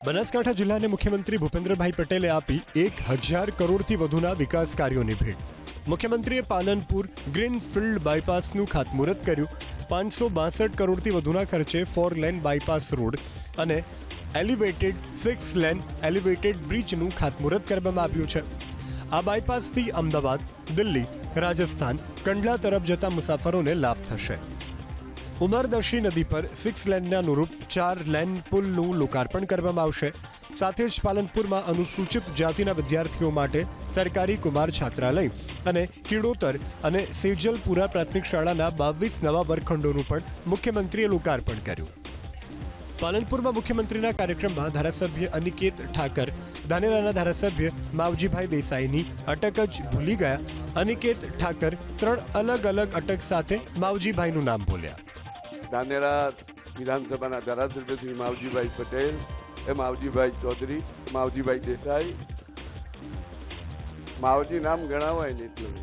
બનાસકાંઠા જિલ્લાને મુખ્યમંત્રી ભૂપેન્દ્રભાઈ પટેલે આપી 1000 કરોડથી વધુના વિકાસ કાર્યોની ભેટ। મુખ્યમંત્રીએ પાલનપુર ગ્રીનફિલ્ડ બાયપાસનું ખાતમુહૂર્ત કર્યું। 562 કરોડથી વધુના ખર્ચે 4 લેન બાયપાસ રોડ અને એલિવેટેડ 6 લેન એલિવેટેડ બ્રિજનું ખાતમુહૂર્ત કરવામાં આવ્યું છે। આ બાયપાસથી અમદાવાદ, દિલ્હી, રાજસ્થાન, કંડલા તરફ જતા મુસાફરોને લાભ થશે। ઉમરદશી નદી પર 6 લેનના અનુરૂપ 4 લેન પુલનું લોકાર્પણ કરવામાં આવશે। સાથે જ પાલનપુરમાં અનુસૂચિત જાતિના વિદ્યાર્થીઓ માટે સરકારી કુમાર છાત્રાલય અને કિડોતર અને સેજલપુરા પ્રાથમિક શાળાના 22 નવા વર્ગખંડોનું પણ મુખ્યમંત્રીએ લોકાર્પણ કર્યું। પાલનપુરમાં મુખ્યમંત્રીના કાર્યક્રમમાં ધારાસભ્ય અનિકેત ઠાકર ધાનેરાના ધારાસભ્ય માવજીભાઈ દેસાઈની અટક જ ભૂલી ગયા। અનિકેત ઠાકર 3 અલગ અલગ અટક સાથે માવજીભાઈનું નામ બોલ્યા। ધાનેરા વિધાનસભાના ધારાસભ્ય શ્રી માવજીભાઈ પટેલ, માવજીભાઈ ચૌધરી, માવજીભાઈ દેસાઈ, માવજી નામ ગણાવાય ને એટલું।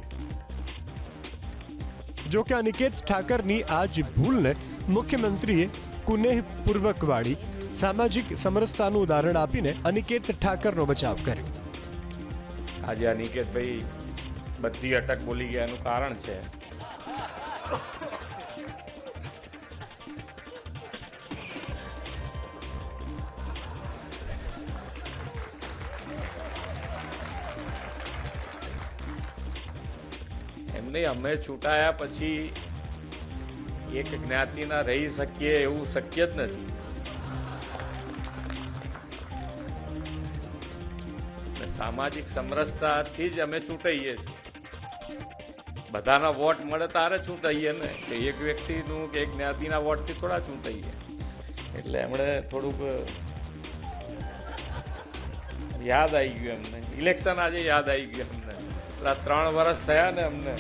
જો કે અનિકેત ઠાકરની આ જ ભૂલને મુખ્યમંત્રીએ કુનેહપૂર્વક વાળી સામાજિક સમરસતાનું ઉદાહરણ આપીને અનિકેત ઠાકરનો બચાવ કર્યો। આજે અનિકેતભાઈ બધી અટક બોલી ગયા એનું કારણ છે એમને અમે છૂટાયા પછી એક જ્ઞાતિના રહી શકીએ એવું શક્ય જ નથી। સામાજિક સમરસતાથી જ અમે ચૂંટાઈએ છીએ। બધાના વોટ મળે તારે ચૂંટાઈએ ને, કે એક વ્યક્તિનું કે એક જ્ઞાતિના વોટથી થોડા ચૂંટાઈએ। એટલે એમણે થોડુંક યાદ આવી ગયું એમને, ઇલેક્શન આજે યાદ આવી ગયું એમને। 3 વર્ષ થયા ને અમને